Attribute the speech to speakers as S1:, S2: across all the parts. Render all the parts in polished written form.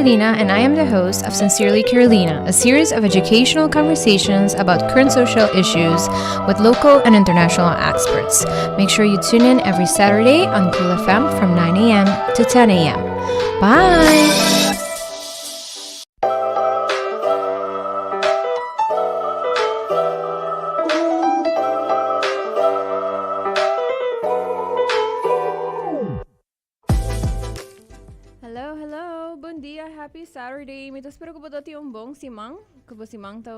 S1: Carolina, and I am the host of Sincerely Carolina, a series of educational conversations about current social issues with local and international experts. Make sure you tune in every Saturday on Cool FM from 9 a.m. to 10 a.m. Bye! Happy Saturday. May espero ko ba dati yung bong simang? Kubo simang ta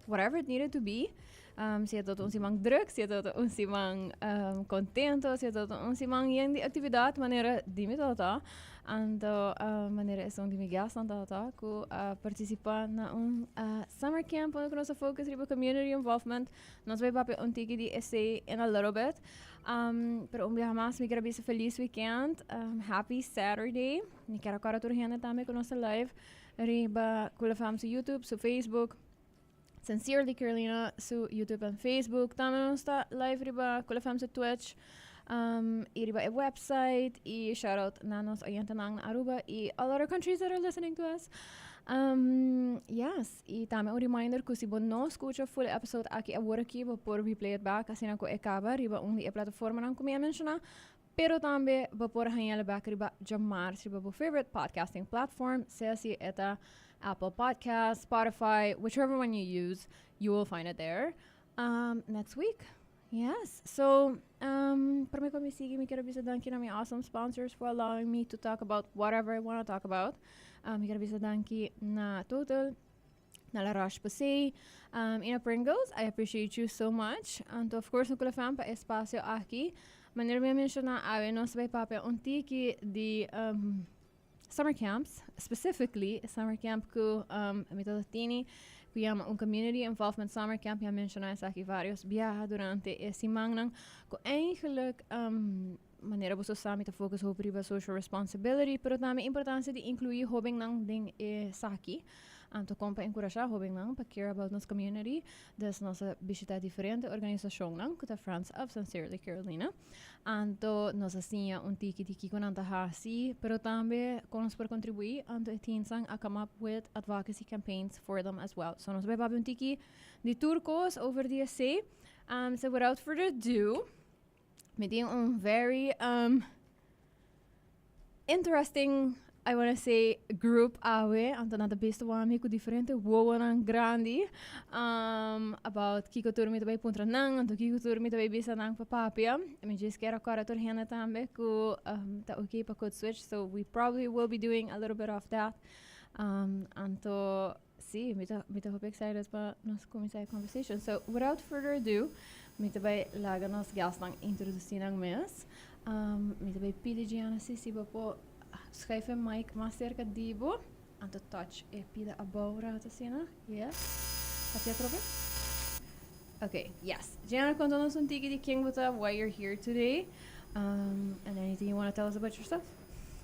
S1: whatever it needed to be. Siya to un simang druk, siya to un simang contento, siya to un simang yang di aktividad manera di mi ta. Anto manera isong di mi gas ta ku participa na un summer camp on ko sa focus riba community involvement. Nos vai papi un tiki di essay in a little bit. Pero vez más, me quiero decir feliz weekend. Happy Saturday. Me quiero cara turhana também com nossa live. Riba Cool FM sa YouTube, sa Facebook. Sincerely Carolina sa YouTube and Facebook. Também nossa live riba Cool FM sa Twitch. E riba a website. E shout out na nos oyente na Aruba. E all other countries that are listening to us. Yes, e também reminder que se você não escuta full episode aqui agora aqui, vou pôr replay it back, assim não acaba, riba a plataforma não como eu mencionar, pero também vou pôr hanhela back riba jamar, riba o favorite podcasting platform, seja eta Apple Podcasts, Spotify, whichever one you use, you will find it there. Next week. Yes, so para me comisigue, me quero bisa danke na my awesome sponsors for allowing me to talk about whatever I want to talk about. Me quero bisa danke na Total, na la Roche-Posay, na Pringles. I appreciate you so much. And of course, no Cool FM pa espacio aqui. Maneira me mencionar, ave nos vai papel un tiki de summer camps, specifically summer camp ko mitotini. Kuyama un community involvement summer camp ja mencionar sa aqui vários biyaha durante siman nang ko eigenlijk maneira você sabe te focus op riba social responsibility pero também importância de incluir hobennan ding sa aqui anto compa encorajar hobennan para care about nos community des nossa bishita diferente organisacionnan que ta friends of Sincerely Carolina anto nossa siña un tiki con anta hasi pero também conos por contribuir anto etinsang a come up with advocacy campaigns for them as well so nos vai babi un tiki de turcos over the essay so without further ado me tem very interesting I want to say group awe anto na the best one ko diferente woa nang grandi about kiko turmi tabay puntra nang anto kiko turmi tabay bisa nang papapia me just quero agora torhena tambe ko ta okay pa code switch so we probably will be doing a little bit of that anto sí me ta hope excited pa nos começar a conversation so without further ado me tabay laga nos gas nang introducir nang mes me tabay pili Jianna si po schrijf een mic maar cerca dibo aan de touch e pida above rata sina yes heb je het Robert? Okay yes Jianna contanos un tiki di king buta why you're here today and anything you want to tell us about yourself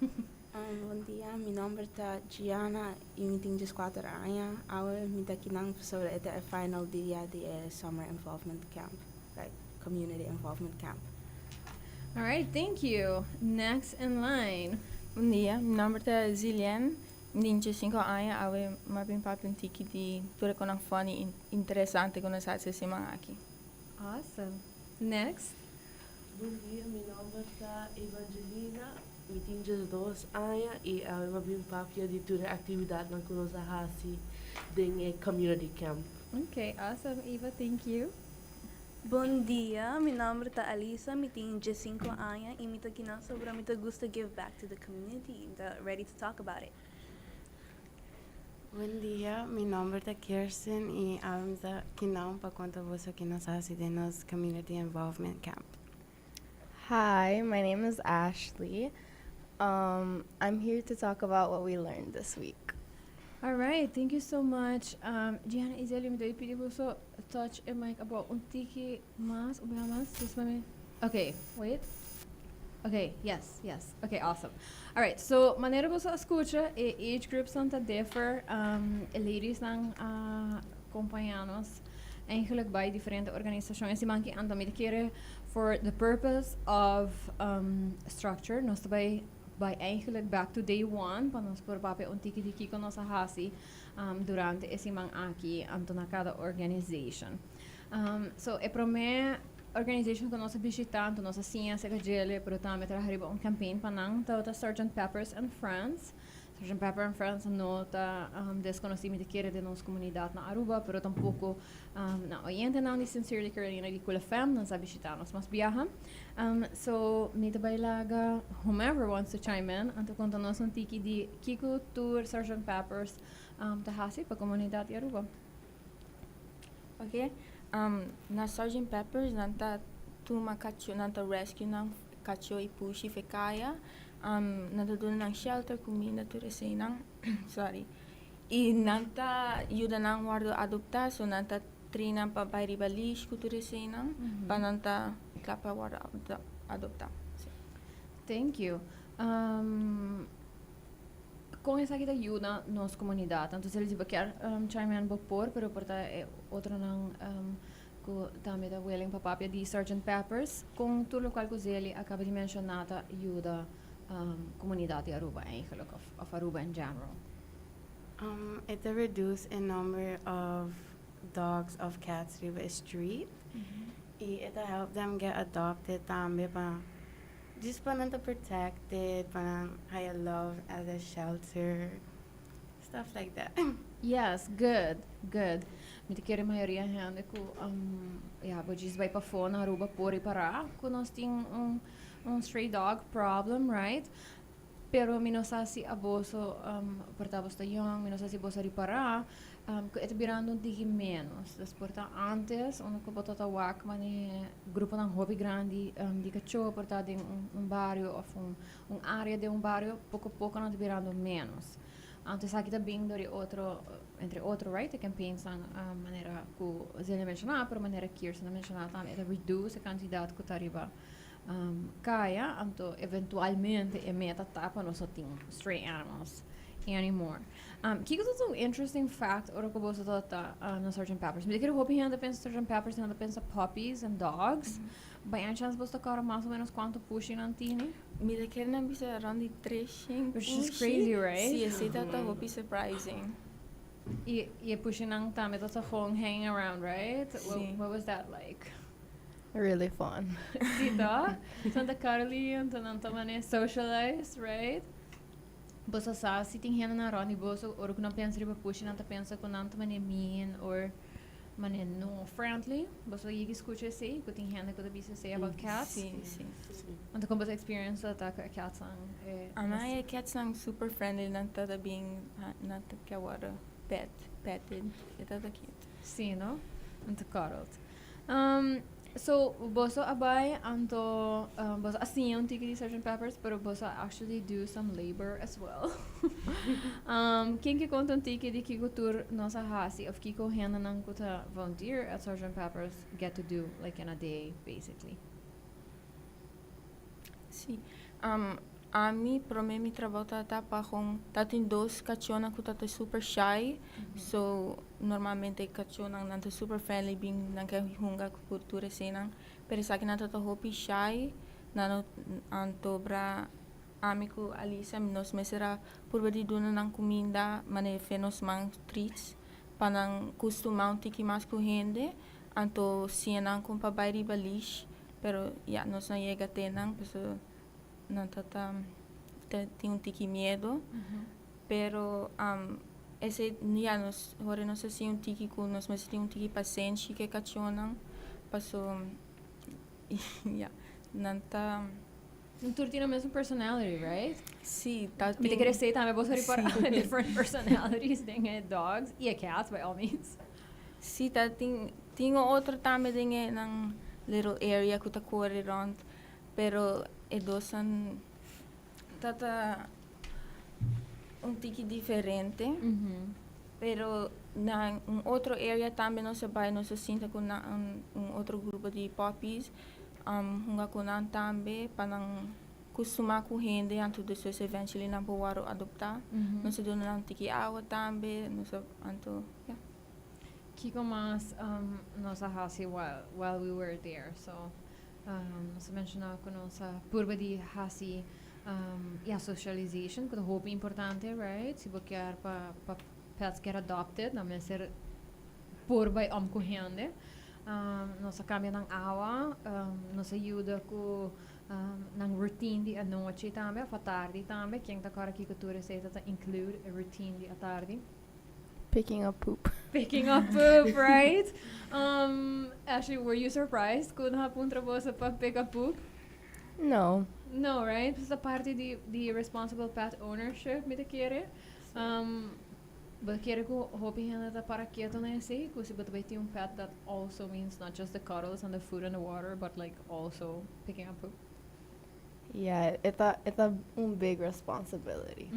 S2: bom dia mi nombre ta Jianna e mi tenho 4 anos agora mi tá aqui nang sobre a final dia de summer involvement camp like community involvement camp.
S1: All right thank you next in line.
S3: Bom dia, meu nome é Zilly, tenho 5 anos, eu tenho um tiki de tudo com funny interessante com essa semana aqui.
S1: Awesome. Next.
S4: Bom dia, meu nome é Evangelina, eu tenho 2 anos e eu tenho de toda atividade na nossa hasi de community camp.
S1: Okay, awesome, Eva, thank you.
S5: Bom dia, meu nome é Alyssa, eu tenho 5 anos e eu gosto de give back to the community and ready to talk about it.
S6: Bom dia, meu nome é Kirsten e eu estou para contar você que nós fazemos no Community Involvement Camp.
S7: Hi, my name is Ashley. I'm here to talk about what we learned this week.
S1: All right, thank you so much. Jianna, is ele me deu pedido so touch a mic about un tiki mas, just let me. Okay, wait. Okay, yes. Okay, awesome. All right, so maneira você escuta age groups são differ. Ladies são acompanhados eigenlijk by diferente organisações e manque anda me querer for the purpose of structure. Nós também by eigenlijk back to day one, para nós por papi un tiki di kiko nossa hasi durante esse man aqui anto na cada organization. So e pro me organization com nossa bishita, anto nossa siña, segajele, pero também trahariba un campaign panang ta Sgt. Peppers and Friends. Sgt. Pepper and Friends não tá desconhecimento de nossa comunidade na Aruba, pero tampouco na oyente não de Sincerely Carolina de Cool FM, não sabe visitar nós mas viaja. So, nita bailaga, whomever wants to chime in, anto conta nós um tiki de Kiko Tour Sgt. Peppers ta hasi pa comunidade de Aruba.
S3: Okay. Na Sgt. Peppers, nanta tuma kacho, nanta rescue ng kacho e pushi fekaya. Nanta doon ng shelter, comida, turisay ng, sorry. I nanta yuda ng wordo adopta, so nanta trina pa bayri balish ko turisay ng, pa nanta kapa wordo adopta. So.
S1: Thank you. Com essa aqui da ajuda nossa comunidade, então se eles querem chime in por, pero porta é outro não que também da willing papapia de Sgt. Peppers, com tudo o qual que ele acaba de mencionar ajuda comunidade Aruba eigenlijk of Aruba in general.
S6: It reduce a number of dogs of cats in the street. It help them get adopted tambe pa just para to protect it, para higher love as a shelter, stuff like that.
S1: Yes, good. Me te a maioria gente que budis vai para fora Aruba por e parar, que nós tem stray dog problem, right? Pero mi não sei se abuso portava esta young, mi não sei se abuso reparar, que é virando um tigre menos. Desporta antes, que botava wak, mas grupo ng hobby grande, de cachorro portava em bairro ou área de bairro, pouco a pouco não virando menos. Antes aqui também entre outro, right? Que pensam a maneira que o Zilly mencionou, pero a maneira que Kirsten mencionou também é reduz a quantidade que está arriba. Kaya, anto eventualmente é meta tapa não só tem stray animals anymore. Que é um interesting fact ora que você tá na Sgt. Peppers. Me quero hoping ainda pensa Sgt. Peppers ainda pensa puppies and dogs. By any chance você cara mais ou menos quanto pushing antini?
S3: Me quero na bisa around the 3
S1: Which is crazy, right?
S3: Sim, esse tá hope surprising.
S1: E pushing ang tama tá gewoon hanging around, right? What was that like?
S7: Really fun.
S1: Dito, tanta Carly, tanta mané socialize, right? Bosa sa sitting here na ron, bosa or kung pensa riba push na ta pensa kung nanto mané mean or mané no friendly. Bosa yigi escucha say, kuting handa ko da bisa say about cats.
S3: Sim.
S1: Anto kung bosa experience ta ka cats ang
S3: Anaya cats ang super friendly nanta da being nanta kawara petted. Ita da cute.
S1: Sim, no? Anto cuddled. So, boso abay anto boso assim um tiki de Sgt. Peppers, pero boso actually do some labor as well. Quem que conta um tiki de Kiko tour nossa hasi of Kiko hena nang kuta volunteer at Sgt. Peppers get to do like in a day basically.
S3: Sim. A mim, para mim, meu trabalho tá com tem 2 cachorros que tá super shy, so normalmente cachorros não tá super friendly, bem não quer hunga cultura cena, pero sa que não tá hopi shy, não anto bra amigo Alyssa nos mesera por badi duna nang comida, mane fenos mang treats, panang costumar tiki mas com rende, anto cena com pa bairi balish, pero ya nos não chega tenang, pessoa não tem tiki medo, pero esse ya nos hora nos assim um tiki com nos mas tem tiki paciente que cachonang passou ya não tá
S1: Tudo tem a mesma personality, right?
S3: sim tá
S1: Me te querer say também você repara different personalities tem dogs e cats by all means.
S3: sim tá tem outro também tem nang little area que tá corre around, pero dosan tata tiki diferente, pero na outro area também nós vai nós sinta com outro grupo de puppies, hunga com também para costumar com rende anto depois eventually não pode adoptar, nós do não tiki água também nós anto
S1: Kiko mas nossa hasi while we were there, so nós mencionava com nossa purba de hasi socialization, que é muito importante, right? Se você quer para pets que adopted, não é ser por vai omcorrendo. Nós cambia ng awa, nós ajuda com ng routine di a noite também, a tarde também, quem tá agora aqui que tu receita tá include a routine di a tarde.
S7: Picking up poop.
S1: Picking up poop, right? Actually, were you surprised quando hapon trabalho para pick up poop?
S7: No.
S1: No, right? Essa parte de responsible pet ownership, me te quer. But quero que hobby handa para quieto nesse, because but tem pet that also means not just the cuddles and the food and the water, but like also picking up poop.
S7: Yeah, it's a big responsibility.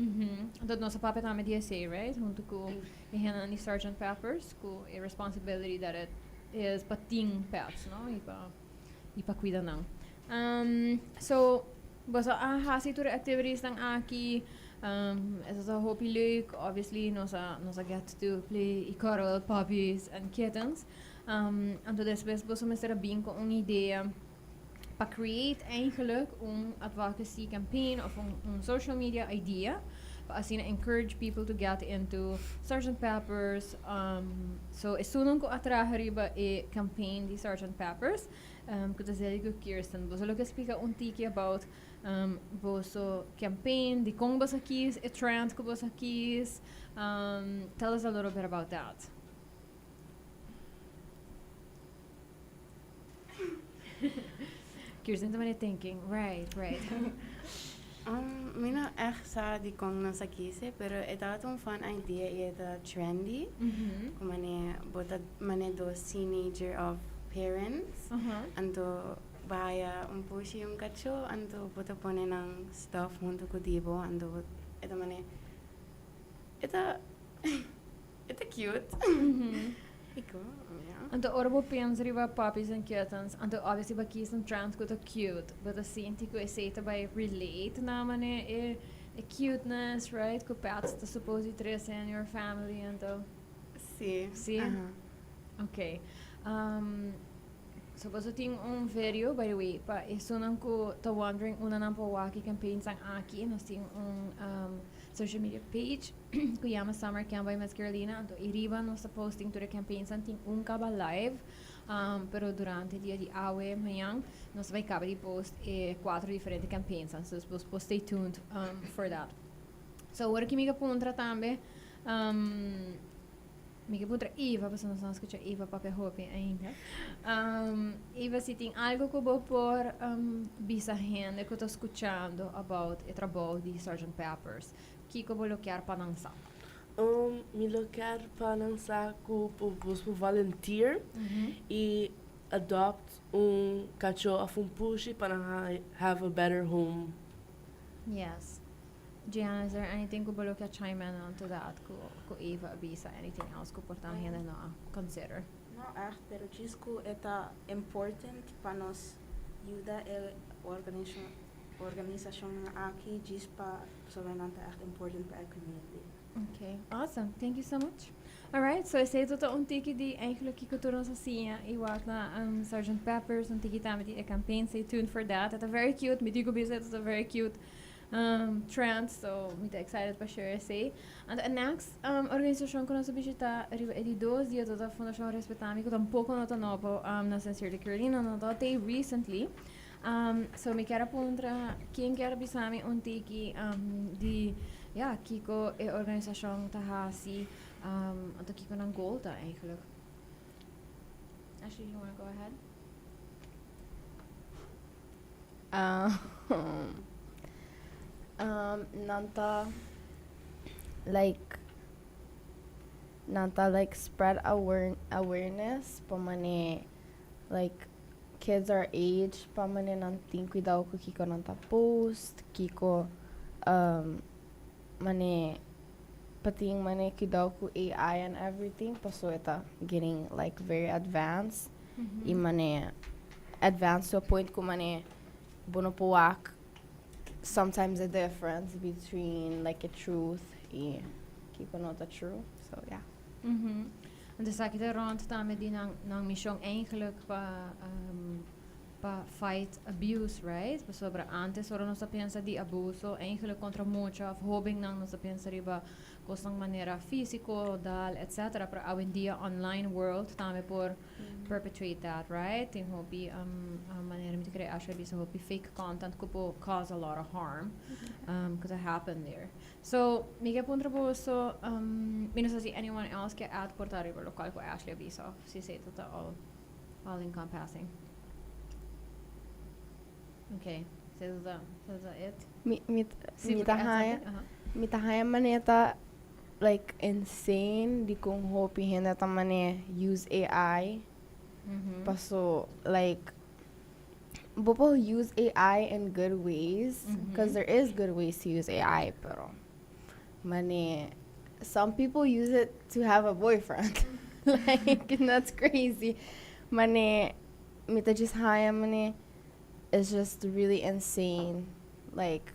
S1: Dat nossa papa também DSA, right? Junto com a handa ni Sgt. Peppers, com a responsibility that it is para ting pets, no? E para cuidar não. So, basta hasi tour activities ng aqui. It's a hobby leuk. Obviously, nos get to play cuddle puppies and kittens. En toen después we er een con een idee para create eigenlijk een advocacy campaign of een social media idea. Para assim encourage people to get into Sgt. Peppers. So as soon ko atrahariba a campaign di Sgt. Peppers. Because Zilly y Kirsten, we zullen spreken een tiki about boso campaign, die kong bosa kies, a trend ko bosa kies. Tell us a little bit about that. Kirsten, te thinking, right.
S6: Mina echt sa di kong nasa kise, pero ito un fun idea ito trendy. Mane do teenager of parents. Ando baya un pushi yung kacho, ando buta pone ng stuff junto ko dibo, ando ito mane ito cute. Iko, yeah.
S1: And the orbo pens riva puppies and kittens, and the obviously ba kies and trans ko to cute, but the scene ko is say by relate na mane a cuteness, right? Ko pets to suppose it is in your family and the see. Okay. So baso ting video, by the way, pa isunan ko ta wondering una nang pawaki campaign sang aki, nos ting social media page, ko yama Summer Camp by Miss Carolina, anto iriba nos sa posting to the campaign sang ting kaba live, pero durante dia di AWAA mayang, nos vai kaba di post 4 diferente campaigns, so stay tuned for that. So ora kimi ka puntra tambe, mi putra Eva, basta não escuta Eva papel hopi ainda. Eva, se tem algo que eu vou por bisa renda que eu tô escutando about o trabalho de Sgt. Peppers, que eu vou querer para lançar?
S4: Me quer para lançar com o volunteer e adopt cachorro of pushi para have a better home.
S1: Yes. Jianna, is there anything que eu quero chime in onto that? Ko Eva bisa anything else que portar renda na consider?
S2: No, echt, pero chisco eta important para nos ayuda el organisación aquí, gispa sobrante echt important para el community.
S1: Okay, awesome. Thank you so much. Alright, so I say tot een tiki die eigenlijk kikotoro sa siña. I walk na Sgt. Peppers, een tiki tama di a campaign. Stay tuned for that. It's a very cute. Me digo bisa, it's a very cute trend, so I'm excited para share say. And the next organisacion ko na sa bishita edi 2 dias da Fundacion Respeta Mi, ko tampouco nota novo na Sincerely Carolina notate recently. So me quero puntra quem quer bisami un tiki di kico e organisacion tahasi anto kiko ng goal ta eigenlijk. Actually, you want to go ahead?
S7: Nanta like spread awareness pamane like kids our age pamane nanting cuidado ko kiko nanta post kiko mane pating mane cuidado ko AI and everything paso ita getting like very advanced I mane advanced to a point ko mane bono puwak sometimes a difference between like a truth and kiko not a true, so yeah.
S1: En dus ik er rond staan met die nang mission eigenlijk pa fight abuse, right? Pa sobra antes ora nós pensa de abuso, eigenlijk contra mucha of hobing nang nós pensa riba kosang manera físico, dal, etc. Pero hoy en día online world tame por perpetuate that, right? Tem hopi manera mi crea actually so hopi fake content could cause a lot of harm because it happened there. So, mi que punto po so minus si anyone else que add portar riba local ko actually abiso. Si say tota all encompassing. Okay, so is that it?
S7: Mitahaya maneta like insane di kung hopi hinata mane use AI. Paso like Bobo use AI in good ways because there is good ways to use AI, pero mane some people use it to have a boyfriend. Like and that's crazy. Mane mita just haya mane is just really insane. Like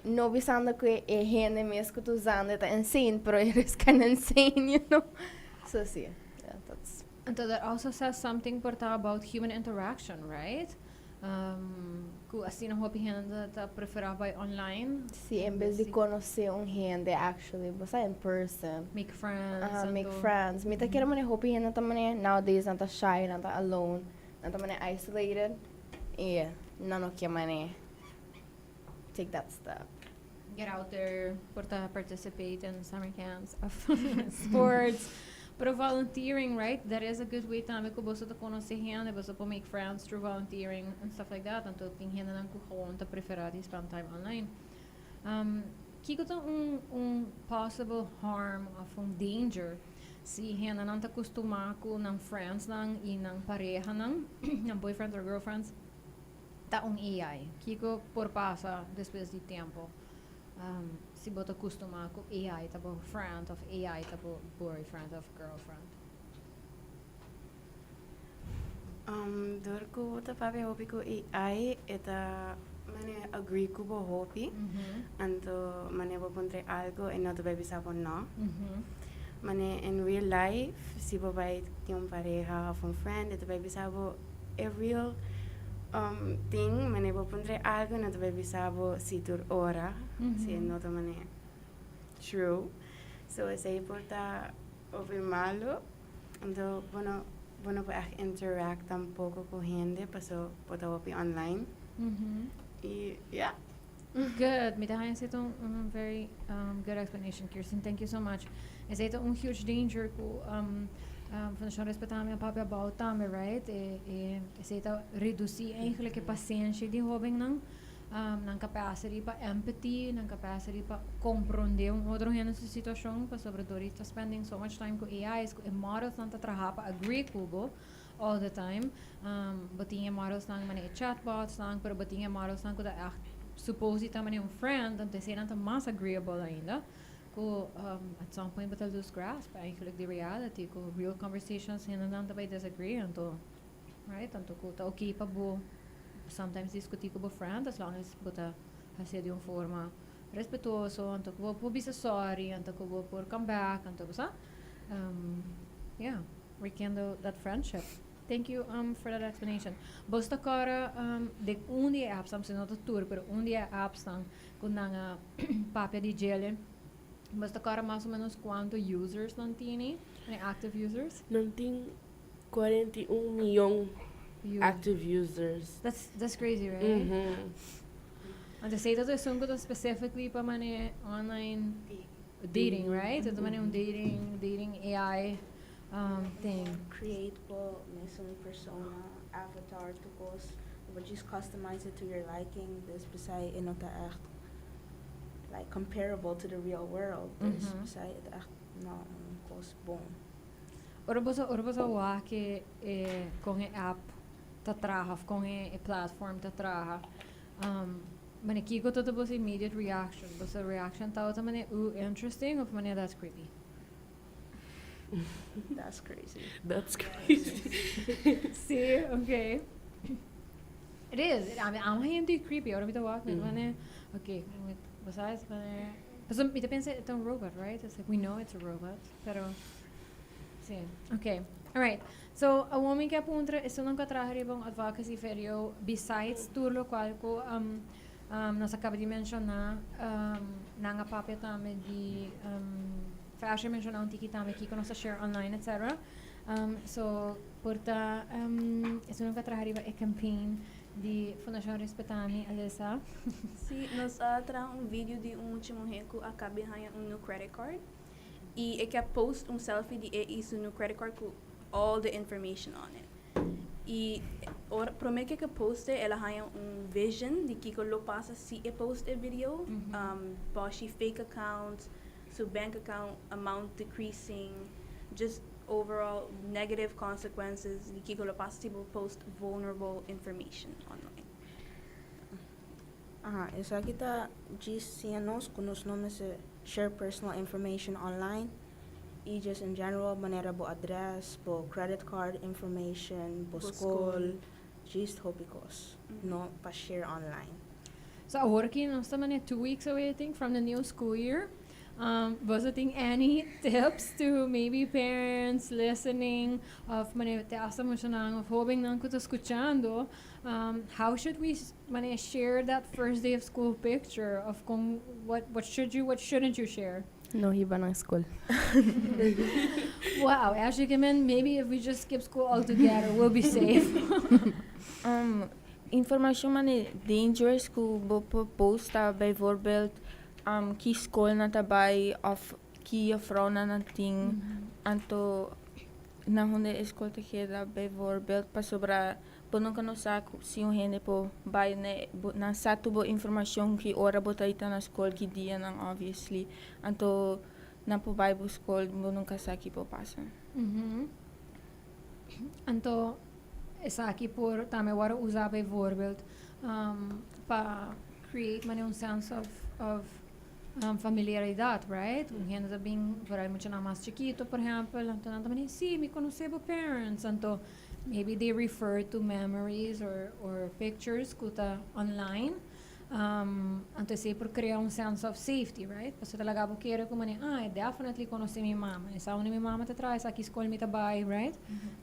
S7: no bisanda ko hende mesmo tu usando it's insane, pero it is kind of insane, you know. So see, yeah, that's.
S1: And so that also says something porta about human interaction, right? Ku assim na hopi hende ta prefera by online.
S7: See, in vez de conocer hende actually, basta in person.
S1: Make friends.
S7: Make friends. Mita kira mane hopi hende ta mane nowadays nanta shy, nanta alone, nanta mane isolated. Yeah, nano kya mane take that step.
S1: Get out there, porta participate in summer camps of sports. But volunteering, right? That is a good way to make boso to conocer gente, boso to make friends through volunteering and stuff like that. Anto ting gente nang kuhon ta preferadi spend time online. Kiko to possible harm of danger. Si gente nang ta costuma ko ng friends nang inang pareha nang ng boyfriends or girlfriends. Taong AI. Kiko por pasa después de tiempo. Si bota costuma com AI, tabo friend of AI, tabo boyfriend of girlfriend.
S6: Dorku ta papi hopi ko AI eta mane agree ko bo hopi. Anto mane bo pondre algo e no to baby sapo no. Mane in real life si bo bai tiong pareja of un friend eta baby sabo a real thing, mane bo pondre algo na to baby sabo si tur ora, si no to mane true. So es aí porta over malo, ando bueno pa interact tampoco con gente, paso porta opi online. Y yeah.
S1: Good. Mita hayan sa itong very good explanation, Kirsten. Thank you so much. Es ito huge danger ko Fundacion Respeta Mi papi about tame, right? Es ito reduce eigenlijk paciência de hobing ng capacity pa empathy, ng capacity pa compreender outro gente sa sitwasyon pa sobre dorita spending so much time ko AIs ko models nang tatraha pa agree ko all the time. Batinga models nang mane chatbots nang pero batinga models nang ko da supposedly mane un friend ante say nang mas agreeable ainda. Ko at some point but I'll lose grasp eigenlijk the reality ko real conversations hindi nang tabay disagree anto right anto ko ta okay pa bo sometimes discutir com o friend as long as bota hacer de uma forma respetuoso anto ko po bisa sorry anto ko po por come back anto ko sa yeah rekindle that friendship. Thank you for that explanation. Basta kara de dia apps am sino tour pero dia apps nang kunanga papia di gele. Basta kara mais ou menos quanto users não tem, active users?
S4: Não tem 41 milhões active users.
S1: That's crazy, right? And they say that there's some good specifically para mane online dating, right? Ito mane dating AI thing.
S2: Create po mesmo persona avatar to post, but just customize it to your liking. This beside inota echt like comparable to the real world. This beside echt no cost bom.
S1: Ora bosa AWAA que com a app tatraha com a platform tatraha mane kiko to the immediate reaction but a reaction tao mane interesting of mane that's creepy.
S2: That's crazy.
S4: That's crazy.
S1: See, okay. It is. I mean, I'm hindi creepy. Ora bitaw walk mane okay. Besides mane pero mita pensa it's a robot, right? It's like we know it's a robot pero see. Okay. Alright. So, a woman que apunta é não que trabalha bom advocacy ferio besides tudo o qual ko nós acaba de mencionar nanga papel também de fashion mencionar um tiki também que nós share online etc. So, porta é não que trabalha é campaign de Fundacion Respeta Mi, Alyssa.
S5: Sim, nós trazemos vídeo de último que acaba de ganhar new credit card. E eu quero post selfie de isso no credit card com all the information on it. E prometo que poste ela ganha vision de que lo passa se eu post a video, poste fake accounts, so bank account amount decreasing, just overall negative consequences de que lo passa se post vulnerable information online.
S2: Isso aqui tá dizendo nós com os nomes share personal information online e just in general maneira bo address, bo credit card information, bo school, just hopicos, no pa share online.
S1: So, working nós também 2 weeks away, I think, from the new school year. Was there any tips to maybe parents listening of te asa mo siya of hobennan ko to escuchando? How should we share that first day of school picture of what should you, what shouldn't you share?
S7: No hiba ng school.
S1: Wow, actually, maybe if we just skip school altogether, we'll be safe.
S3: Information dangerous ko posta bijvoorbeeld ki school na tabay of ki vrouw na nating anto na hunde school te keda bijvoorbeeld pa sobra punong kano sa si yung hende po bay na sa tubo information ki ora botayta na school ki dia nang obviously anto na po Bible school punong kasaki po pasa.
S1: Anto esaki por tame wara usa bijvoorbeeld pa create sense of familiaridade, right? Gente sabem, para muito mais chiquito, por exemplo, então também sim, me conhecebo parents, então maybe they refer to memories or pictures kuta online. Então se por criar sense of safety, right? Você talaga po querer como I definitely conhece minha mama. Essa minha mama te traz aqui escola me tabay, right?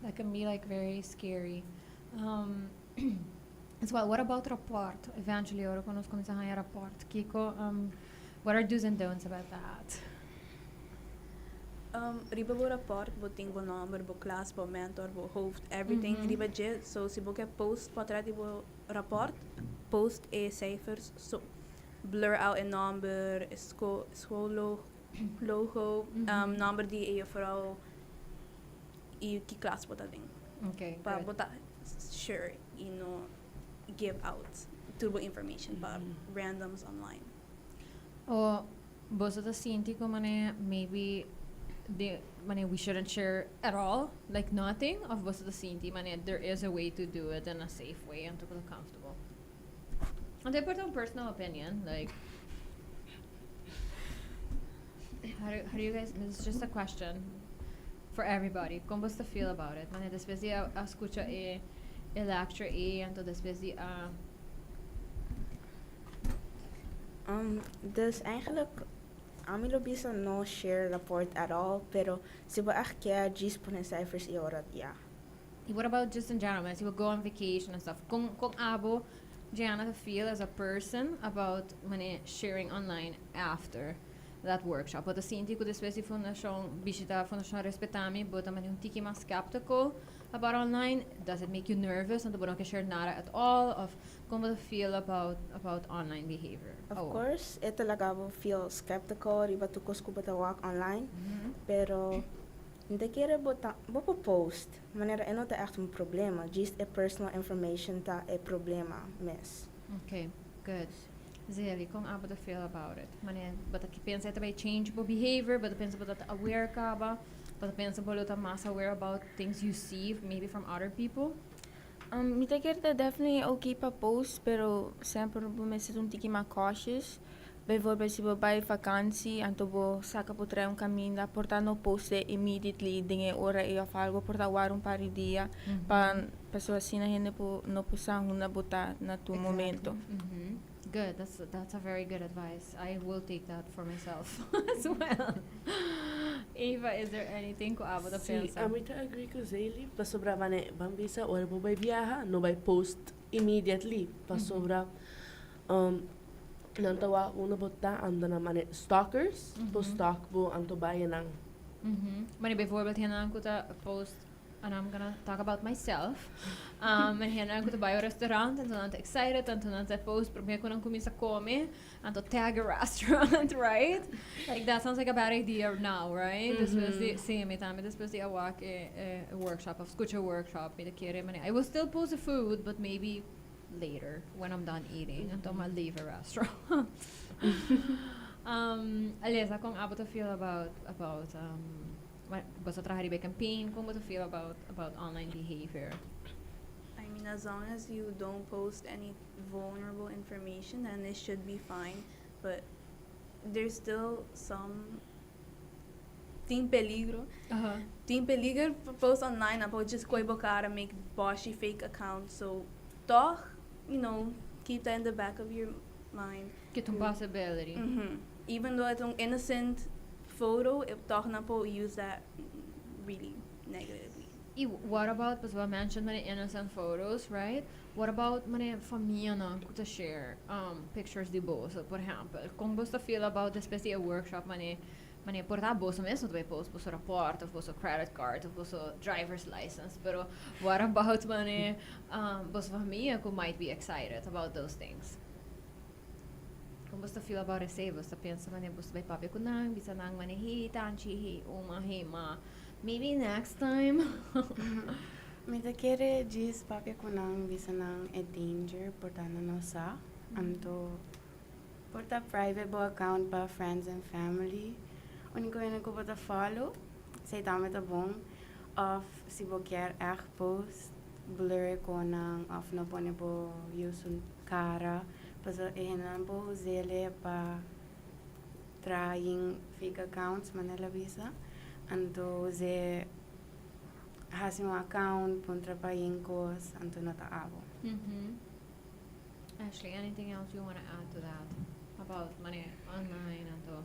S1: That can be like very scary. As well, what about rapport? Eventually, eu conheço como se chama rapport. Kiko, what are do's and don'ts about that?
S5: Riba bo rapport, bo ting bo number, bo class, bo mentor, bo hoofd, everything riba jet. So si bo ke post patrati bo rapport, post cijfers, so blur out a number, school logo, number die vrouw, ki class bo ding.
S1: Okay,
S5: Pa
S1: good.
S5: bo sure, give out turbo information pa randoms online.
S1: O bosa ta sinti ko maybe we shouldn't share at all, like nothing of bosa ta sinti there is a way to do it in a safe way and to feel comfortable. And I put on personal opinion, like how do you guys, it's just a question for everybody. Como você feel about it? Después de escucha a lecture and to después de
S2: Dus eigenlijk, amilo bisa no share report at all, pero si ba kaya gis po na cijfers iorat, yeah.
S1: what about just in general? When you go on vacation and stuff, kung abo Jianna to feel as a person about sharing online after that workshop. But the sinti ko después de Fundacion bishita Fundacion Respeta Mi, but un tiki mas skeptical about online. Does it make you nervous and don't share nada at all of como you feel about online behavior?
S2: Of course, talaga mo feel skeptical, riba tukos ko ba walk online, pero hindi kere bo po post, manera eno ta echt een problema, just a personal information ta a problema miss.
S1: Okay, good. Zilly, kung abo to feel about it? But pensa ito ba changeable behavior, but pensa ba that aware ka ba? But pensa ba luta mas aware about things you see maybe from other people?
S3: Mita kerta definitely okay pa post, pero sempre bumesa tiki ma cautious. Bijvoorbeeld si bij vakantie en tobo saka po try caminda porta no poste immediately dinge ora e of algo porta warum pari dia pa pessoa assim na gente po no pusang na bota na tu momento.
S1: good. That's a very good advice. I will take that for myself as well. Eva, is there anything ko abo da
S4: Sí,
S1: pensa?
S4: a mí te agree com Zilly, para sobra mane bambisa ora bo vai viaja, no vai post immediately, para sobra nantawa una botta ando na mane stalkers, po stalk bo anto bayan ng
S1: Mani bijvoorbeeld hierna ko ta post and I'm gonna talk about myself. En hierna ko ta bij een restaurant en toen aan het excited en toen aan het post probeer ko nang kumisa come and to tag a restaurant, right? Like that sounds like a bad idea now, right? This was the same time. This was the AWAA a workshop of escucha workshop. I will still post the food, but maybe later when I'm done eating and I'll leave a restaurant. Alyssa, kung abo to feel about basta trahari campaign, kung abo to feel about online behavior?
S5: I mean, as long as you don't post any vulnerable information, then it should be fine. But there's still some team peligro. Team peligro post online about just koi bokara make boshy fake accounts. So, toch, keep that in the back of your mind.
S1: Get a possibility.
S5: Even though it's an innocent photo, if toch na po use that really negatively.
S1: What about, because we mentioned many innocent photos, right? What about many familia na to share pictures de bolsa, por exemplo? Como você feel about especially a workshop many portar bolsa mesmo tu vai post posto report, posto credit card, posto driver's license, pero what about many bossa familia who might be excited about those things? Como você feel about it? Você pensa many bosta vai papi kunang bisa nang many tanchi uma ma maybe next time.
S6: Mita kere jis papi kunang bisa nang e danger portana no sa anto porta private bo account pa friends and family. Único que eu vou follow, sei também tá bom. Of se vou quer post blur ko nang of no pone po yusun cara, paso ehenan po zele pa trying fake accounts manela visa, anto ze hasi um account puntra pa yinkos anto nata abo.
S1: Ashley, anything else you want to add to that about money online anto?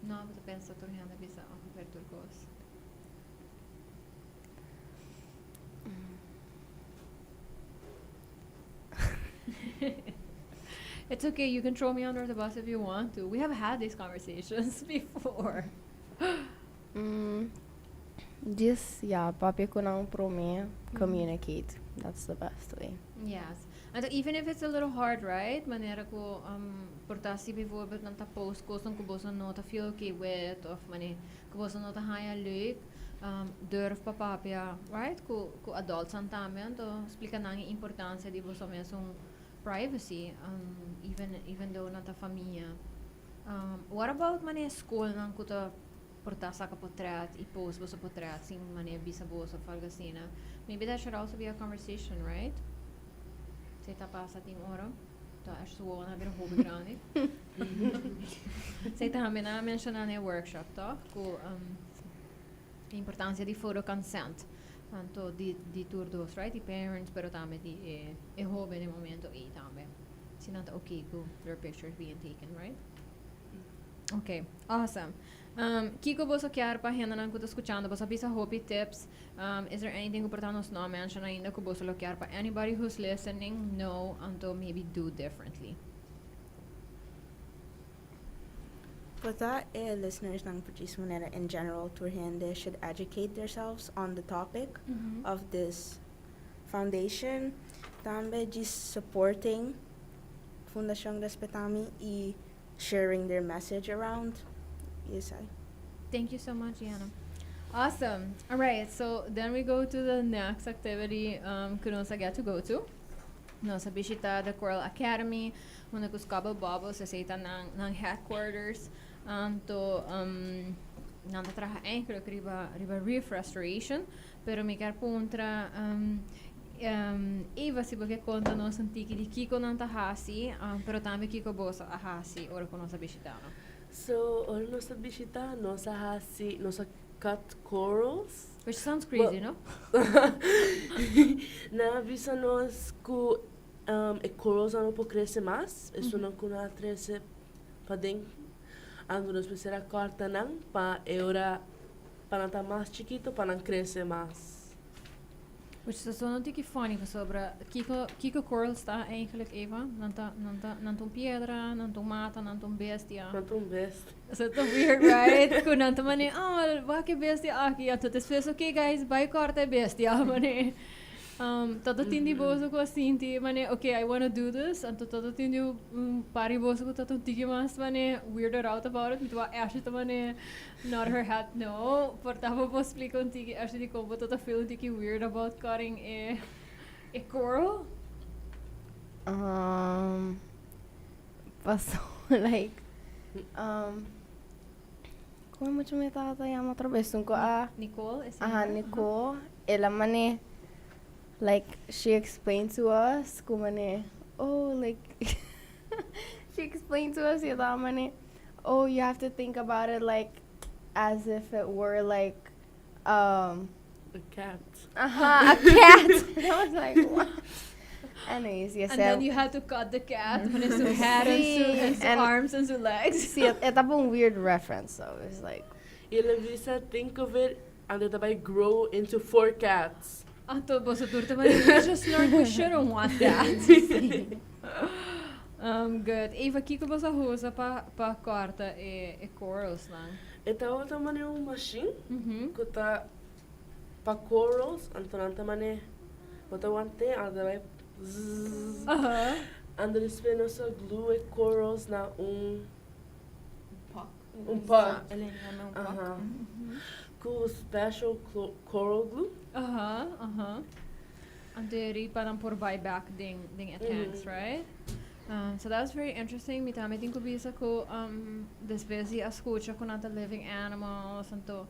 S1: No, but pensa tornando bisa per turcos. It's okay, you can throw me under the bus if you want to. We have had these conversations before.
S7: Just, papi kunang prome, communicate. That's the best way.
S1: Yes. And even if it's a little hard, right? Manera ko portasi bijvoorbeeld nanta post ko som kubosa nota feel okay with of mani kubosa nota haya leuk durf papapia, right? Ku adults antamen to explica nang importancia di bosa mesong privacy even though nanta familia. What about mani school nang kuta portasa ka potret I post bosa potret sing mani bisa bosa falgasina. Maybe that should also be a conversation, right? Sei tapasa ting oro. Ta acho suo na bir hobby grande. Sei também na menciona ne workshop to ku importância di photo consent. Tanto di turdos, right? Di parents pero também di e hobby ne momento e também. Sinanta okay ku their pictures being taken, right? Okay, awesome. Kiko bosa chiar pa hena nang kuta escuchando bosa bisa hobby tips. Is there anything importante nos no mention ainda ku bosa lo chiar pa anybody who's listening know until maybe do differently?
S2: For that, listeners nang produce manera in general they should educate themselves on the topic of this foundation. Tambe just supporting Fundacion Respeta Mi y sharing their message around. Yes,
S1: Thank you so much, Jianna. Awesome. All right, so then we go to the next activity que get to go to. Nossa bishita the Coral Academy, muna ko Scubble Bubble sa seita ng headquarters. To nanta traha creo que riba reef restoration, pero mi quer puntra Eva si porque conta nos antiki di Kiko nanta hasi, pero também Kiko bosa a hasi ora con nossa bishita, no?
S4: So, ora nossa bishita, nossa hasi, nossa cut corals.
S1: Which sounds crazy, no?
S4: Na bisa nos ku e corals não pode crescer mais, isso não kuna crescer para dentro. Alguns precisa cortar não para eura para não mais chiquito para não crescer mais.
S1: Which is zo'n tikkie funny sobre Kiko coral está eigenlijk Eva, nanto piedra, nanto mata, nanto bestia.
S4: Nanto bestia.
S1: So it's weird, right? Kung nanto mani, bakit bestia aqui? Ato después, okay guys, vai corta bestia, mani. Todo tindi boso ko sinti, mani, okay, I want to do this. Anto todo tindi pari boso ko tato tiki mas, mani, weirded out about it. Mitwa Ashley to mani, not her hat, no. Portava po explico un tiki, Ashley di combo toto feel tiki weird about cutting a coral.
S7: Pasó, like, como mucho me tata llama otra vez, unko
S1: Nicole, is
S7: Nicole, ela mane, like, she explained to us, kumane, like, she explained to us, yada mane, you have to think about it, like, as if it were, like,
S4: a cat.
S7: A cat. I was like, what? Anyways, yes.
S1: And then you had to cut the cat when it's her head and her arms and her legs.
S7: See, it's a weird reference, so it's like.
S4: Elisa, think of it, and it might grow into 4 cats.
S1: Anto boso turta man, we just learned we shouldn't want that. Good. Eva, kiko bosa hosa pa corta e corals lang.
S4: Ita outra mane um machine, que tá pa corals, antonanta mane, bota wante, anda vai zzz. And then spin also glue e corals na pot. Com special coral glue.
S1: And they parang por buyback ding tanks, right? So that was very interesting. Mitami din ko bisa ko desvesi escucha con other living animals and to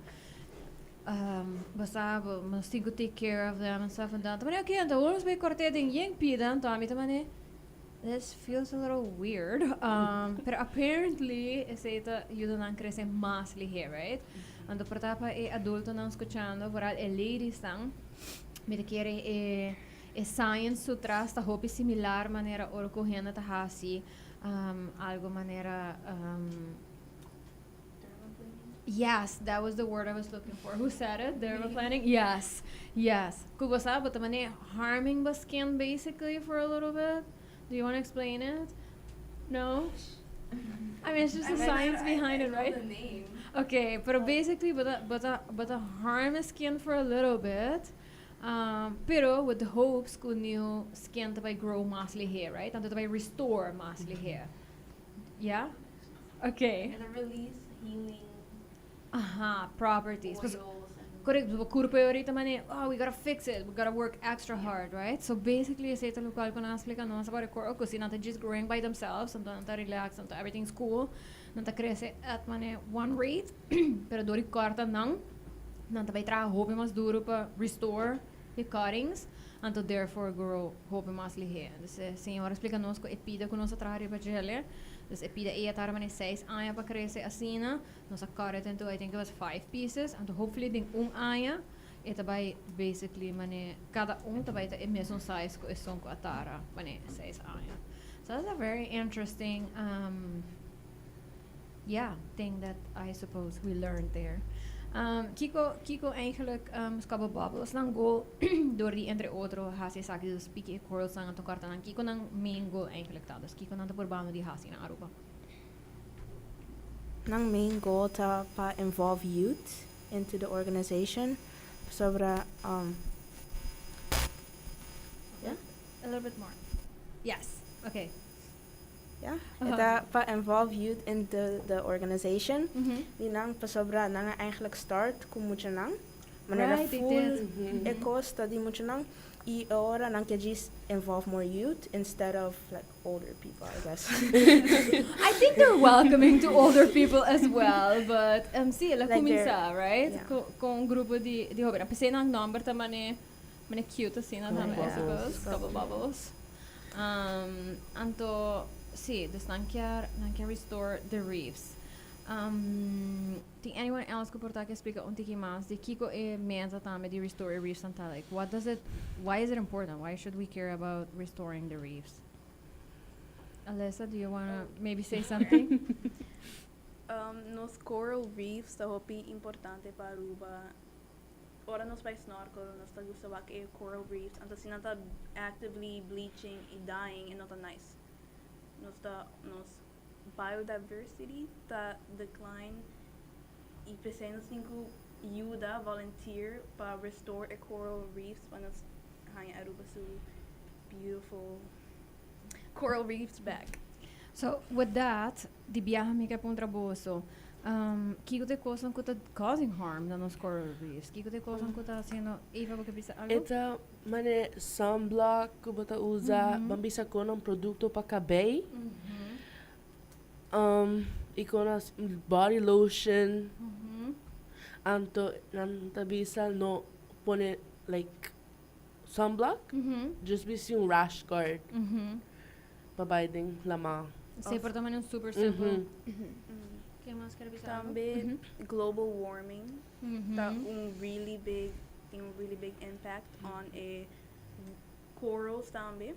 S1: basta must go take care of them and stuff and that. But okay, and the ones we corte ding yang pidan to mitami this feels a little weird. But apparently essa ayudan crece más ligero, right? Ando portapa e adulto não escuchando, por e ladies tang me quiere e science sutra sta hopi similar manera or correndo ta hasi algo manera yes, that was the word I was looking for. Who said it? Dermaplaning? Yes. Kubasa, but the harming the skin basically for a little bit. Do you want to explain it? No? I mean, it's just the science behind it, right? Okay, but basically, but harm the skin for a little bit. Pero with the hopes que new skin to grow masly hair, right? And to restore masly hair. Yeah? Okay.
S5: And release healing
S1: properties.
S5: oils.
S1: Correct. We gotta fix it. We gotta work extra hard, right? So basically, it's a local ko na explica no sa coral because not just growing by themselves and not relax and everything's cool. Not crece at one rate, pero dori corta não. Not by tra hope mas duro pa restore the cuttings and to therefore grow hope mas lihe. Dus senhora explica nos ko epida ko nossa tra riba gele. Dus epida e atar 6 aya pa crece asina. Nossa carrot into I think it was 5 pieces and hopefully ding aya eta by basically cada tabay ta mesmo size ko ison ko atara 6 aya. So that's a very interesting thing that I suppose we learned there. Kico eigenlijk Scubble bubbles lang goal door die entre otro hasi saki dus piki corals lang to karta nang Kico nang main goal eigenlijk ta dus Kico nang to porbano di hasi na Aruba.
S2: Nang main goal ta pa involve youth into the organization. Sobra
S1: Yeah? A little bit more. Yes. Okay.
S2: Yeah, ita pa involve youth in the organization. Die nang pa sobra nang eigenlijk start kung mucho nang. Manera full eco study mucho nang. I ora nang ke just involve more youth instead of like older people, I guess.
S1: I think they're welcoming to older people as well, but sí, la
S2: Like
S1: comienza, right?
S2: yeah.
S1: Con un grupo di joven. Pese nang number ta mane cute así na I suppose. Scubble bubbles. Anto sí, dus nang kya restore the reefs. Think anyone else could portar que explica um tiki mais de Kiko e mensa também de restore reefs and like why is it important? Why should we care about restoring the reefs? Alyssa, do you wanna maybe say something?
S5: Nos coral reefs tá hopi importante para Aruba. Ora nos vai snorkel, nos tá gusto ba que coral reefs, anto sinata actively bleaching e dying e not nice. Nos biodiversity tá decline e presença cinco ajuda volunteer para restore a coral reefs when it's hanging Aruba so beautiful coral reefs back.
S1: So with that, di biyahe mi kapon traboso. Kiko te coisas que tá causing harm nos coral reefs. Kiko te coisas que tá haciendo Eva porque bisa algo.
S4: Ita mane sunblock que bota usa, bambisa com um produto para cabelo. E com as body lotion. Anto nanta bisa no pone like sunblock. Just bisa yung rash guard. Pabaiding lamang.
S1: Sei por também super simple. Que mais quero bisa?
S5: Também global warming tá really big impact on a corals também.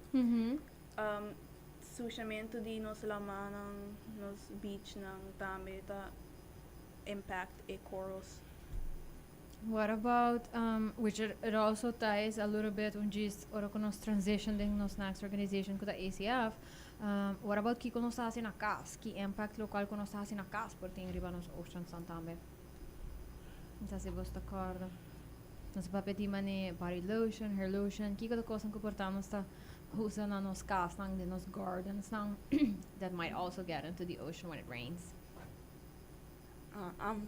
S5: Sushamento di nos lamanang nos beach nang também tá impact a corals.
S1: What about which it also ties a little bit on just ora con nos transition ding nos next organization com da ACF. What about Kiko nos está na casa? Que impact local que nos está na casa por ter riba nos oceans também. Não sei se você está acorda. Nos papeti mane body lotion, hair lotion, Kiko da coisa que portamos está usando na nos casa, nang de nos gardens, nang that might also get into the ocean when it rains.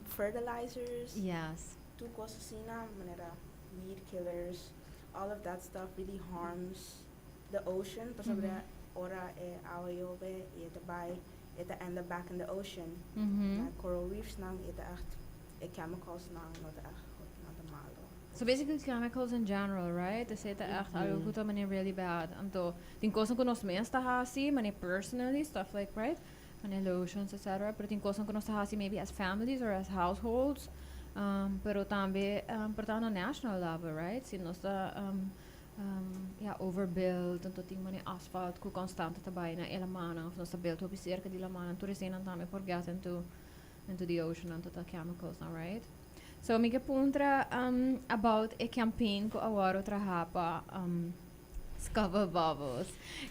S2: Fertilizers.
S1: Yes.
S2: Tu cosasina, manera weed killers, all of that stuff really harms the ocean. Pasabra ora e awayobe ita by ita end up back in the ocean. Coral reefs nang ita echt chemicals nang not echt malo.
S1: So basically chemicals in general, right? They say that echt algo que também really bad. Anto tem coisas que nós mesmos tá assim, mane personally stuff like right, mane lotions etc. Pero tem coisas que nós tá assim maybe as families or as households. Pero também portanto national level, right? Se nós tá overbuild, tanto tem mane asfalt que constante também na elamana, nós tá built up cerca de lamana, tu recém também forget into the ocean and the chemicals, now, right? So mi puntra about a campaign ko awaro trahapa Scubble bubbles.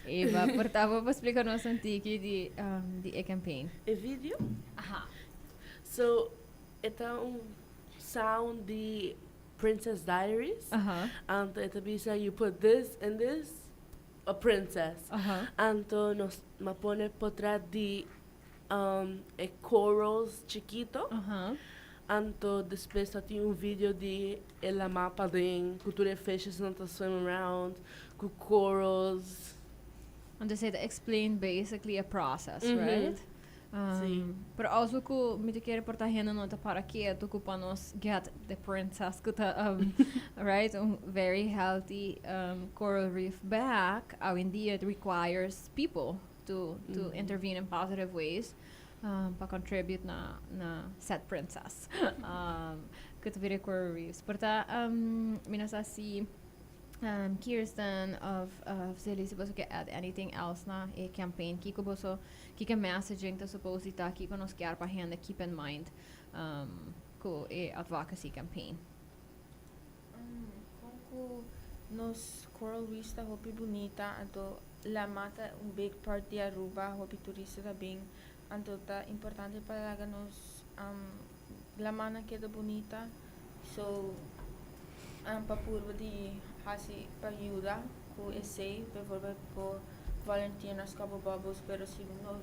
S1: Eva, portavo para explicar nos antiki di campaign.
S4: A video?
S1: Aha.
S4: So ita sound the Princess Diaries. And ita bisa you put this and this a princess. Anto nos mapone potra di a corals chiquito. Anto depois só tinha vídeo de ela mapa de cultura fishes não tá swim around com corals.
S1: And they say to explain basically a process, right? But also ko mi te quero portar renda nota para que tu para nos get the princess kuta right very healthy coral reef back. In the it requires people to intervene in positive ways. Para contribute na set princess. Kuta vire coral reefs. Porta minasa si Kirsten of Zilly, se você quer add anything else na a campaign, kiko messaging ta suppose ita kiko nos quer para renda keep in mind ko a advocacy campaign.
S3: Kung nos coral reefs ta hopi bonita anto la mata big part de Aruba hopi turista ta bem anto ta importante para nos la mana queda bonita so papurva di hasi ayuda ku essay por volunteer na Scubble bubbles pero si no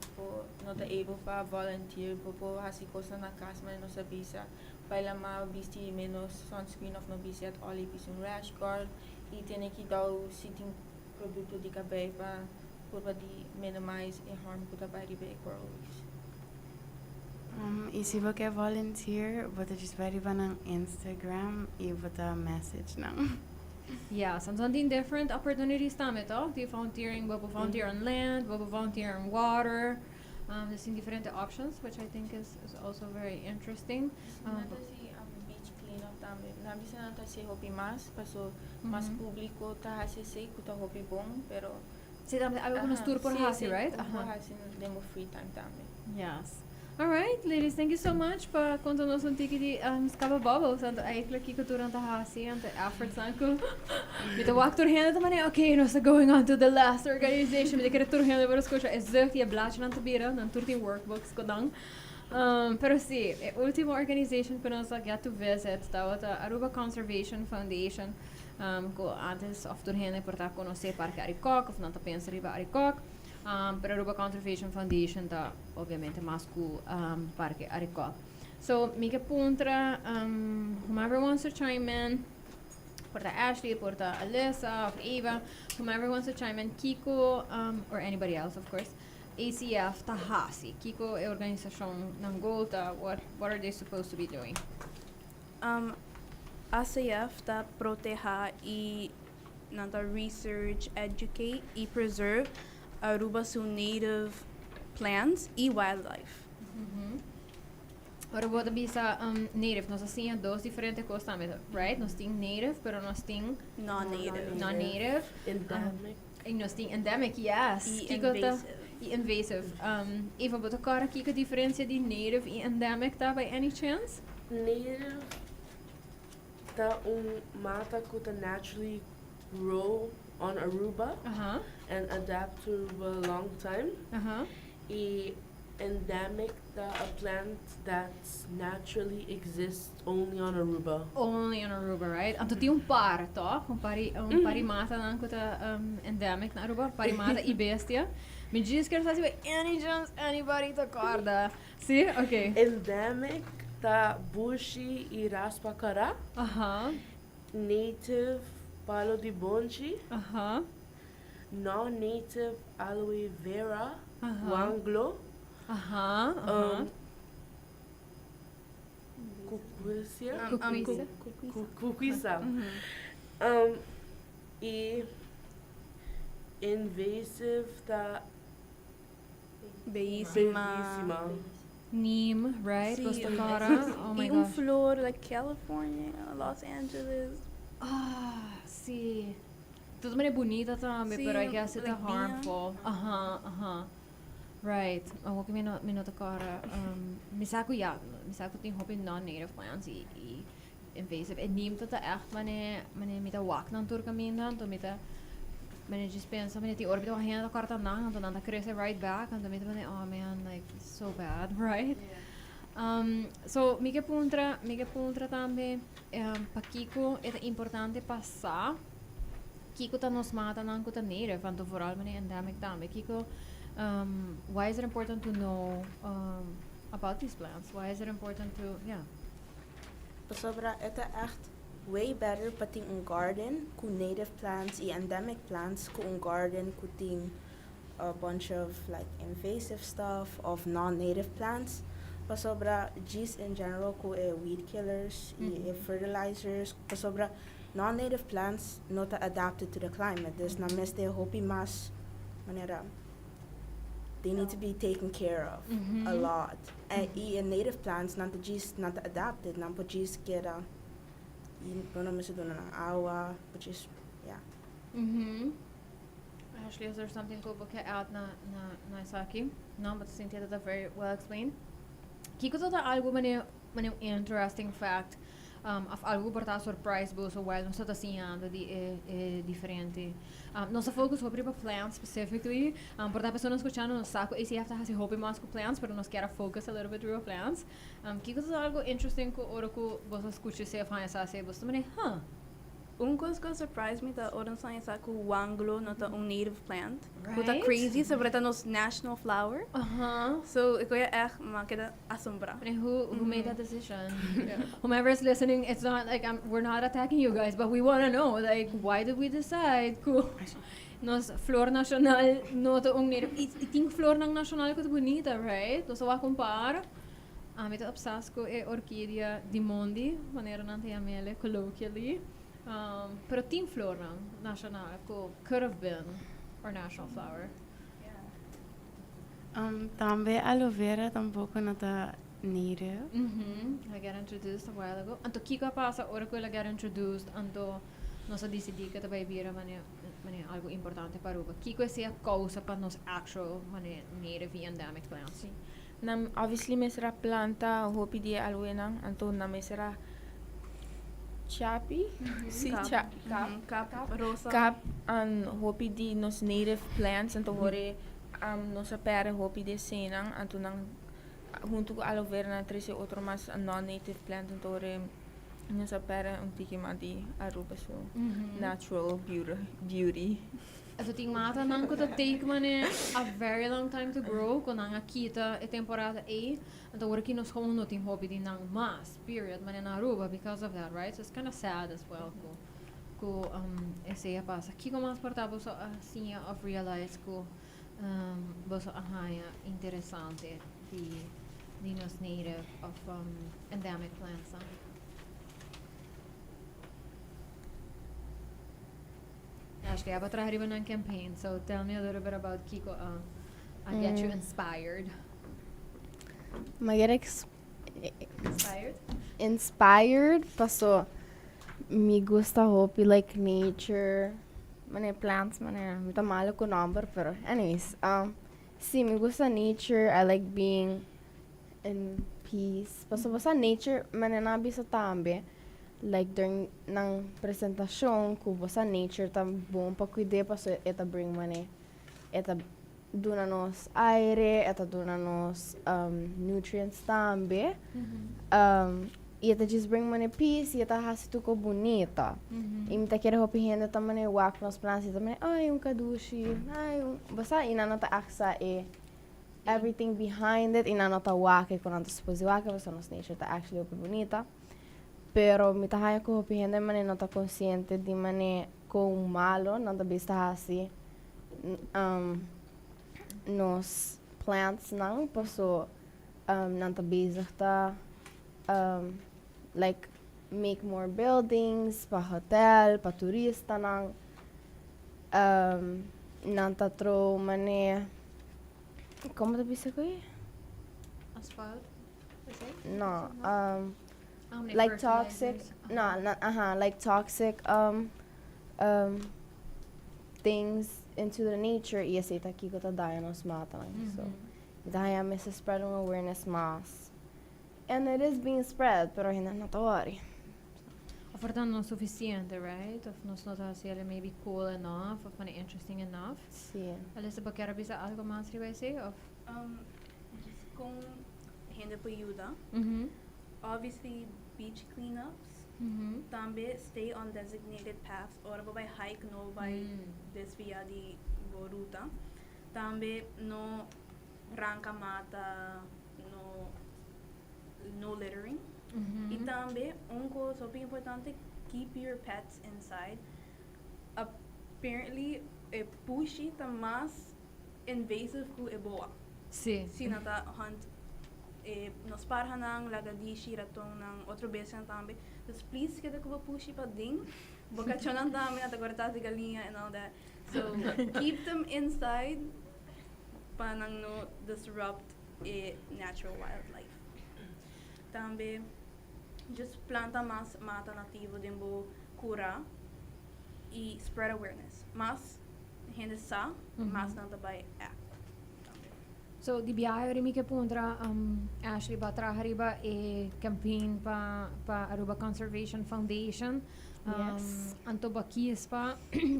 S3: ta able pa volunteer po hasi cosa na casa mas no sabisa para ma bisti menos sunscreen of no bisi at all ipis un rash guard e tiene que daw sitting produto di cabelo pa por di minimize a harm ku ta body be coral reefs.
S6: Isi ba kaya volunteer, bota just very ba ng Instagram, i bota message nang.
S1: Yeah, something different opportunities tama ito. Di volunteering, volunteer on land, volunteer on water. There's different options, which I think is also very interesting.
S3: Beach cleanup também. Na bisa nanta se hopi mas, paso mas público ta hasi sei kuta hopi bom, pero
S1: Sí, también hay algunos tour por Hasi, right?
S3: Por hasi demo free time também.
S1: Yes. All right, ladies, thank you so much for continuando un tiki di Scubble Bubbles. And eigenlijk kiko durante Hasi and the efforts anko. Met de walk doorheen dat man okay, no, so going on to the last organization. Met de kere doorheen voor scotia is zucht je blaadje aan te bieden, dan toert die workbooks kodang. Pero sí, último organization que nos get to visit, estaba the Aruba Conservation Foundation. Ko antes of doorheen por ta conocer Parque Aricok, of nanta pensa riba Aricok. Pero Aruba Conservation Foundation ta ovviamente mas ku Parque Aricok. So, mika puntra, whomever wants to chime in, porta Ashley, porta Alyssa, of Eva, whomever wants to chime in, Kiko, or anybody else, of course. ACF Tahasi, Kiko e organisacion ng Golta, what are they supposed to be doing?
S5: ACF ta proteja y nanta research, educate y preserve Aruba su native plants y wildlife.
S1: Ora vou bisa native, nós assim dois diferentes coisas também, right? Nós tem native, pero nós tem
S5: Non-native.
S1: non-native.
S4: Endemic.
S1: E nós tem endemic, yes.
S5: Y
S1: Kiko ta-
S5: invasive.
S1: E invasive. Eva, bota cara aqui a diferença de native e endemic tá by any chance?
S4: Native ta mata kuta naturally grow on Aruba and adapt to Aruba a long time. E endemic a plant that naturally exists only on Aruba.
S1: Only on Aruba, right? Anto tem par, toch? Pari mata lang kuta endemic na Aruba, pari mata e bestia. Me diz que eles by any chance anybody te acorda. See? Okay.
S4: Endemic ta bushi e raspacara. Native palo di bonchi. Non-native aloe vera. Wanglo. Cucuisa. E invasive ta
S5: Bellísima.
S1: Neem, right?
S5: Sí,
S1: Basta cara. Oh my
S5: y
S1: gosh.
S5: flor like California, Los Angeles.
S1: Sí. Tudo bem bonita também,
S5: Sí,
S1: pero I guess it's
S5: like
S1: harmful. Right. Ako que me nota cara. Misako tem hopi non-native plants e invasive. En neem tot echt wanneer met een wak nan tur caminhan, to met wanneer just pensa, wanneer die orbit wa heen da karta nang, and dan da cruise right back, and dan met wanneer oh man, like so bad, right? So mica puntra também pa Kiko é importante passar. Kiko ta nos mata nang kuta native, vanto vooral wanneer endemic também. Kiko, why is it important to know about these plants? Why is it important to
S2: Sobra ita echt way better pating un garden ku native plants e endemic plants ku un garden ku ting a bunch of like invasive stuff of non-native plants. Pasobra gis in general ku weed killers e fertilizers. Pasobra non-native plants not adapted to the climate. There's na meste hopi mas manera. They need to be taken care of a lot. And native plants not adapted, not gis kera. Don't miss it on AWAA, which is
S1: Ashley, is there something ko boke out na Saki? No, but Cynthia that very well explained. Kiko tot algo mane interesting fact. Of algo portar surprise bo so while nós tá sinhando de diferente. Nossa focus sobre para plants specifically. Portar pessoas escutando no saco esse after has hope mais com plants, pero nós quer focus a little bit on plants. Kiko tot algo interesting ko ora ko você escute se afanya sa se você mane,
S5: Un coisa que surprise me da oran sa essa ku wanglo nota un native plant.
S1: Right?
S5: Kuta crazy sobre ta nos national flower. So ik wil echt makeda asombra.
S1: Who made that decision? Whomever is listening, it's not like we're not attacking you guys, but we want to know, like, why did we decide? Nos flor nacional nota un native. Iting flor ng nacional ko bonita, right? So wa compara. Mita obsasco e orchidea di mondi, manera nante amele colloquially. Pero team flor national could have been our national flower.
S6: Tambe aloe vera tampoco nata native.
S1: I got introduced a while ago. Anto kiko pasa ora ko got introduced anto nossa decidi que também vira mane algo importante para Aruba. Kiko é a causa para nos actual mane native e endemic plants.
S3: Nam obviously mesra planta hopi di alwenang anto na mesra chapi
S5: Cap rosa.
S3: cap an hopi di nos native plants anto hore nos pere hopi di senang anto nang junto com aloe vera na trece outro mas non-native plant anto hore nos pere un tiki di Aruba so natural beauty.
S1: Então tem mata não que take mane a very long time to grow quando a kita é temporada aí então agora que nós como não tem hobby de não mas period mane na Aruba because of that right so it's kind of sad as well ko esse é passa que como mais portável só assim of realize ko boso ahaya interessante de nos native of endemic plants Acho que é para trazer uma campaign. So tell me a little bit about Kiko. I get you inspired.
S7: Inspired? Inspired, passou. Me gusta hope like nature. Mane plants, mane. Me tá malo com number, pero anyways, sim, me gusta nature. I like being in peace. Passou nature, mane na bisa tambe. Like during ng presentasyon ko sa nature tam buong pagkuide pa so eta bring money eta duna nos aire eta duna nos nutrients tambe eta just bring money peace eta hasitu ko bonita imita kera hopi henda tamane wak nos plants tamane ay um kadushi ay basta inanota aksa everything behind it inanota wak ko nanto suppose wak basta nos nature ta actually hopi bonita pero mi tahaya ko hopihende mane não tá consciente de mane com malo não tá vista assim nos plants não posso não tá vista like make more buildings para hotel para turista não tá tro mane como tá vista ko
S1: Asphalt?
S7: não like toxic like toxic things into the nature e aceita aqui que tá dando nos mata so daí a messa spread an awareness mass and it is being spread pero ainda não tá worry
S1: Portanto não suficiente right of nos não tá se ele maybe cool enough of money interesting enough
S7: sim
S1: Alyssa quer bisa algo mais que vai ser of
S5: Com renda para ajuda. Obviously, beach cleanups. Também stay on designated paths. Ora vai hike no vai desviar de ruta. Também no arranca mata, no littering. E também coisa super importante, keep your pets inside. Apparently, pushi tá mais invasive que boa.
S1: sim
S5: Se nata hunt nos parhanang lagadishi ratong ng outro beses também. Just please kita ko pushi pa ding. Bakachonan dami at agwarta si galinha and all that. So keep them inside panang no disrupt natural wildlife. Tambe just planta mas mata nativo din bo cura e spread awareness. Mas hindi sa mas nang tabay act.
S1: So di biaio rimi che puntra Ashley ba trahariba campaign pa Aruba Conservation Foundation
S7: yes
S1: anto ba kiespa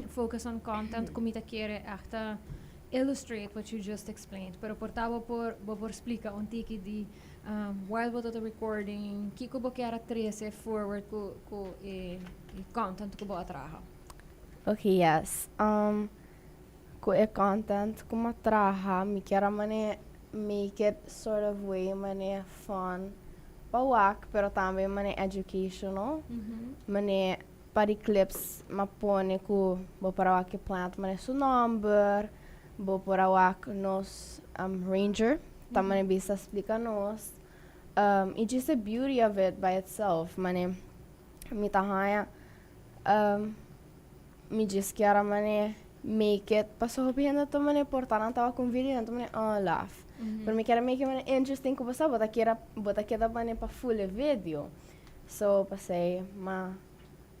S1: focus on content kumita kere echt illustrate what you just explained pero portavo por explica un tiki di while what the recording kiko ba kera 13 forward ko content ko ba atraha
S7: okay yes ko content ko matraha mi kera mane make it sort of way mane fun pawak pero também mane educational mane para clips mapone ko bo para wak plant mane su number bo para wak nos ranger tamane bisa explica nos it's just the beauty of it by itself mane mi tahaya mi just kera mane make it paso hobiendo to mane portar ang tawa kong video na to mane laugh. Pero me quero make it mane interesting ko basta bota kira mane pa full video. So pasay ma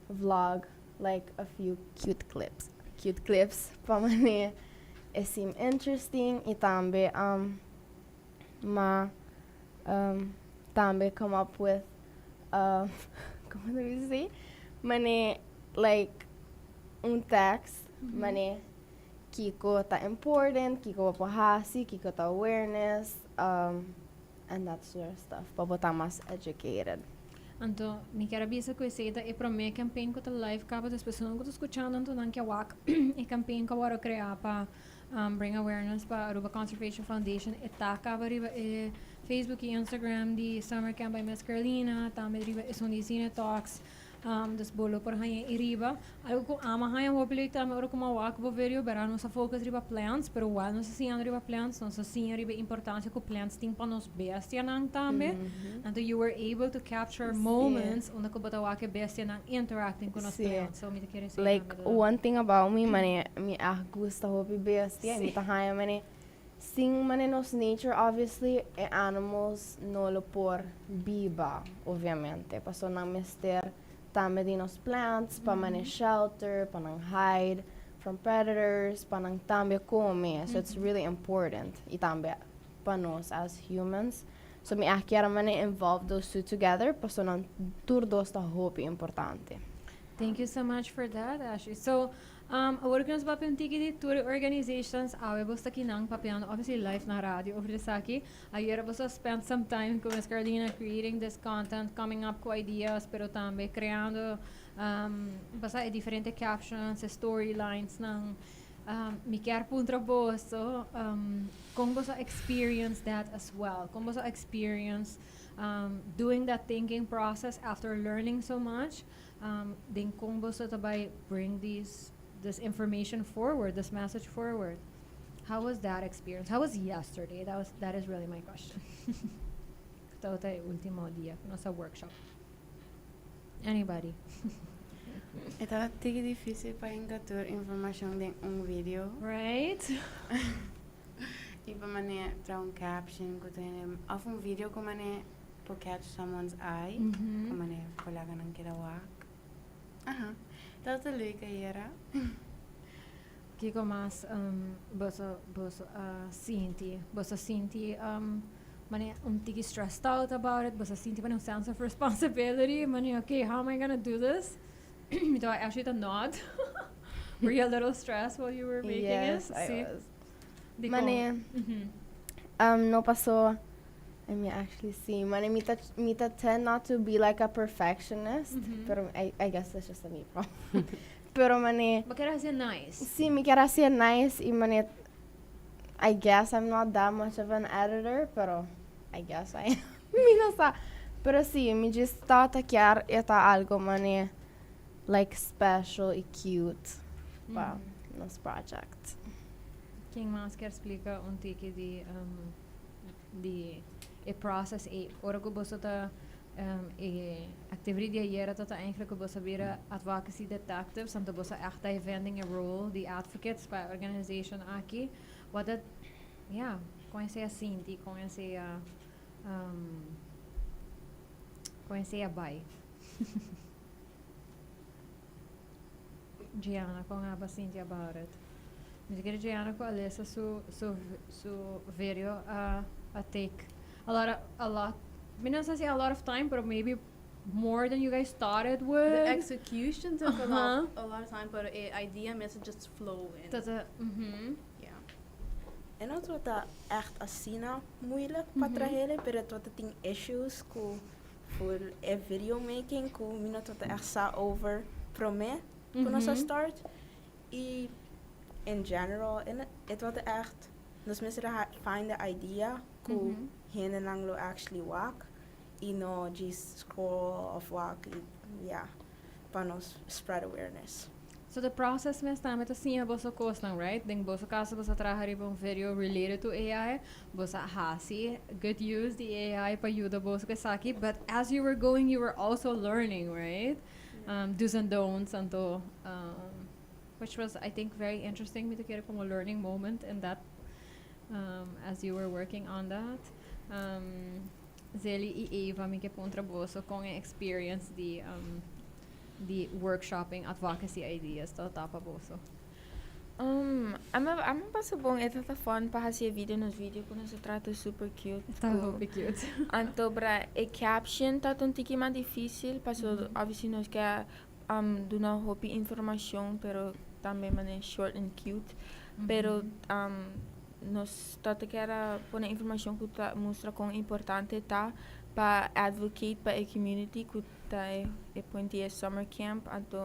S7: vlog like a few cute clips pa mane it seem interesting e tambe tambe come up with como do you say mane like text mane kico ta important, kico pahasi, kico ta awareness, and that sort of stuff. Pabota mas educated.
S1: Anto, mi quero bisa com esse e para mim campaign com a live capa das pessoas que estão escutando então não que a AWAA e campaign que agora criar para bring awareness para Aruba Conservation Foundation e tá capa riba e Facebook e Instagram de Summer Camp by Miss Carolina, também riba e Sundicine Talks. Das bolo por hanya iriba algo ko ama hanya hopefully tama oro kuma wak bo video berano sa focus riba plants pero wal no sa sian riba plants no sa sian riba importancia ko plants ting panos bestia nang tambe and you were able to capture moments onde ko bota wak bestia nang interacting con os plants so mi te quero say
S7: like one thing about me mane mi gusta hopi bestia mi ta hanya mane sing mane nos nature obviously e animals no lo por biba ovviamente paso nang mister tama din os plants, pa man shelter, pa nang hide from predators, pa nang tambe come. So it's really important. Itambe pa nos as humans. So mi akyara man involve those two together, pa so nang turdos ta hopi importante.
S1: Thank you so much for that, Ashley. So, agora que nós vamos para de tour organizations, vamos aqui nang papiando, obviously live na radio over this aqui. Ayer vamos spend some time com Miss Carolina creating this content, coming up com ideas, pero também criando basta diferente captions, storylines nang mi quer punto boso, como você experience that as well, como você experience doing that thinking process after learning so much. Then kung gusto tabay bring this information forward, this message forward. How was that experience? How was yesterday? That is really my question. Ito tayo ultimo dia sa workshop. Anybody?
S6: Ito tigi difícil para encontrar informação de video.
S1: Right?
S6: Iba mane tra caption ko tayo of video ko mane to catch someone's eye. Ko mane kulaga ng kilawak. Dat is leuk, Jera.
S1: Kiko mas sinti mane tiki stressed out about it, bosa sinti mane sense of responsibility. Mane okay, how am I gonna do this? So I actually a nod. Were you a little stressed while you were making
S7: yes,
S1: it?
S7: I
S1: See?
S7: was.
S1: Dico.
S7: Mane no paso. Let me actually see. Mane mita tend not to be like a perfectionist, pero I guess that's just a me problem. Pero mane
S1: But quero ser nice.
S7: sí, me quero ser nice y mane I guess I'm not that much of an editor, pero I guess I am. Mi no sa. Pero sí, me just thought que eta algo mane like special e cute pa nos project.
S1: Quem mais quer explicar tiki de process ora que você tá activiteit hier dat eigenlijk você vira advocacy detective, santo você echt vending a role de advocates bij organization aqui, wat dat conhecer assim, de conhecer a bai. Jianna, com a bastante about it. Mas eu quero Jianna com a Alyssa su video a take a lot. I mean, not say a lot of time, but maybe more than you guys started with.
S5: The execution took a lot of time, but the idea must just flow in. Yeah.
S2: En dat wordt echt asina moeilijk patrahele, pero het wordt ting issues ku voor video making ku minat wordt echt sa over prome kun sa start. I in general en het wordt echt dus mensen find the idea ku hen en lang lo actually work. No just scroll of walk, panos spread awareness.
S1: So the process mes met a siña boso koslang, right? Ding boso kaso boso trahari bong video related to AI, boso hasi, good use the AI pa yuda boso kasaki, but as you were going, you were also learning, right? Do's and don'ts, anto, which was, I think, very interesting. Me to get a learning moment in that as you were working on that. Zilly y Eva mi che puntraboso con experience the workshopping advocacy ideas to tapaboso.
S3: Ama paso bom ito ta fun pa hasi video nos video kuno se trata super cute.
S1: Está super cute.
S3: Anto bra e caption ta ton tiki ma difícil paso obviously nos que do na hopi informação pero também mané short and cute. Pero nos tata que era pôr informação que tá mostra com importante tá para advocate para a community que tá é ponte summer camp anto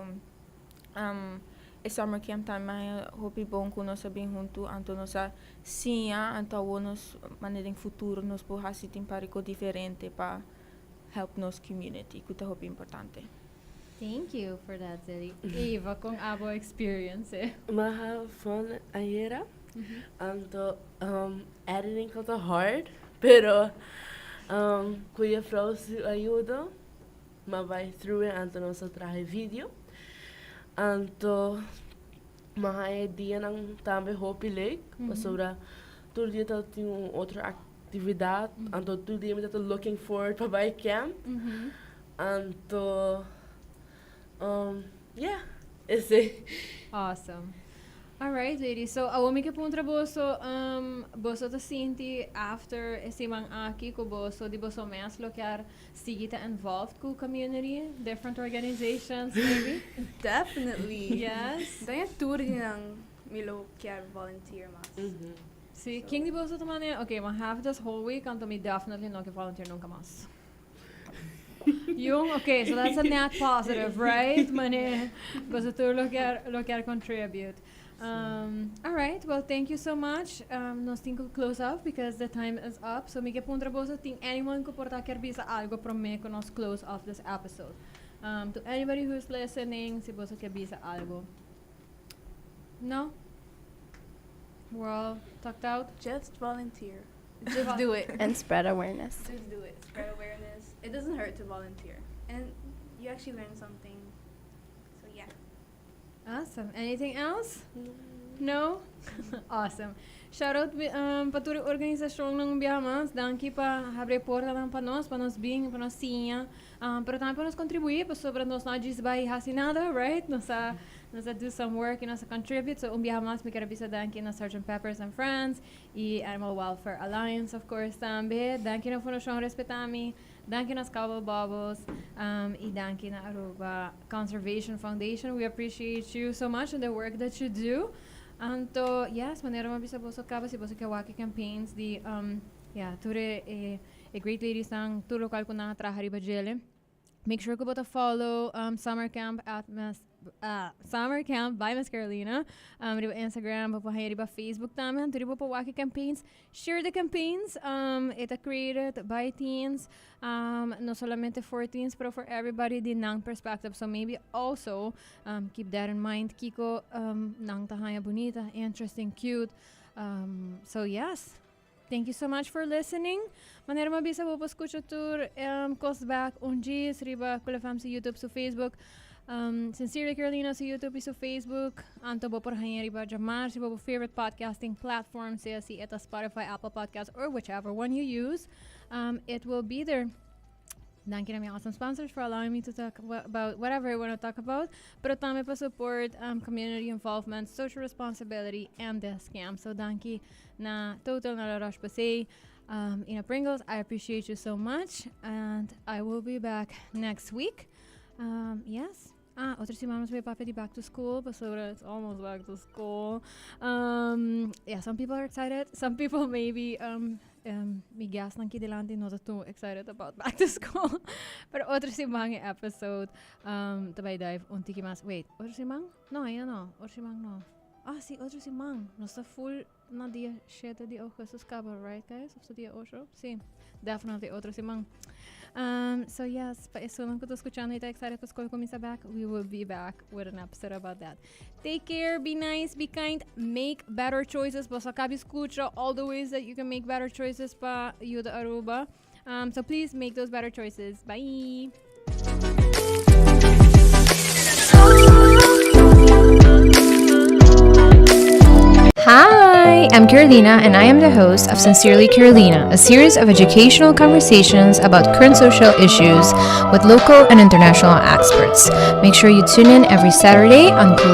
S3: e summer camp também hopi bom que nós bem junto anto nossa siña anto nos maneira em futuro nos por hasitin parico diferente para help nos community que tá hopi importante.
S1: Thank you for that, Zilly. Eva, com abo experience.
S4: Maha fun ayera. Anto editing ko hard, pero kuya Frau su ayuda, mabay through it anto no sa trahe video. Anto maha idea ng tambe hopi lake, pasura todo dia tá tinha outra atividade, anto todo dia me tá looking forward para bay camp. Anto yeah, esse.
S1: Awesome. All right, ladies. So, awami ka puntra boso, boso ta sinti after esimang aki ko boso, di boso mas locar sigita involved ko community, different organizations, maybe?
S5: Definitely.
S1: Yes.
S5: Daya tour ng milo kaya volunteer mas.
S1: See, king di boso tamane, okay, ma have this whole week, anto me definitely no ke volunteer nunca mas. Yung, okay, so that's a net positive, right? Mane, boso tu locar contribute. All right, well, thank you so much. Nos tengo to close off because the time is up. So, Miguel Puntraboso, think anyone could portar quer bisa algo para me que nos close off this episode. To anybody who's listening, si boso quer bisa algo. No? We're all tucked out?
S5: Just volunteer. Just do it.
S7: And spread awareness.
S5: Just do it. Spread awareness. It doesn't hurt to volunteer. And you actually learn something. So, yeah.
S1: Awesome. Anything else? No? Awesome. Shoutout paturi organisacion ng biyamas. Danke pa abre porta lang pa nos bing, pa nos siña. Pero também pa nos contribuir, pa sobra nos não desbai hasi nada, right? Nos do some work e nos contribute. So biyamas me karabisa danke na Sgt. Peppers and Friends e Animal Welfare Alliance, of course, também. Danke na Fundacion Respeta Mi. Danke na Scubble Bubbles, e danke na Aruba Conservation Foundation. We appreciate you so much and the work that you do. Anto, yes, manera mabisa boso kaba si boso kawaki campaigns di ture a great ladies ng tu local ko na trahariba jele. Make sure ko to follow summer camp at Summer Camp by Miss Carolina. Riba Instagram, papahaya riba Facebook namin. Riba po waki campaigns. Share the campaigns. It's created by teens. No solamente for teens, pero for everybody din ng perspective. So maybe also keep that in mind. Kiko, nang tahaya bonita, interesting, cute. So yes. Thank you so much for listening. Manera mabisa po escucha tour cost back unjis riba Cool FM sa YouTube sa Facebook. Sincerely Carolina sa YouTube e sa Facebook. Anto bo por hanya riba jamar sa bo favorite podcasting platform sa si eta Spotify, Apple Podcast or whichever one you use. It will be there. Thank you to my awesome sponsors for allowing me to talk about whatever I want to talk about. Pero también pa support community involvement, social responsibility, and the scam. So thank you na total na Roche-Posay in Pringles. I appreciate you so much, and I will be back next week. Yes. Otro semana may papi back to school, but so it's almost back to school. Yeah, some people are excited. Some people maybe may gas lang kidelante not too excited about back to school. Pero otro semang episode tabay dive untiki mas. Wait, otro semang? No, ayan no. Otro semang no. Si otro semang. Nasa full na dia 7 de ocho sa Scubble, right guys? Sa dia 8. Sí. Definitely otro semang. So yes, pa eso lang ko to escuchando y excited pa school comienza back. We will be back with an episode about that. Take care, be nice, be kind, make better choices. Basta kabi escucha all the ways that you can make better choices pa you the Aruba. So please make those better choices. Bye.
S8: I'm Carolina, and I am the host of Sincerely Carolina, a series of educational conversations about current social issues with local and international experts. Make sure you tune in every Saturday on Cool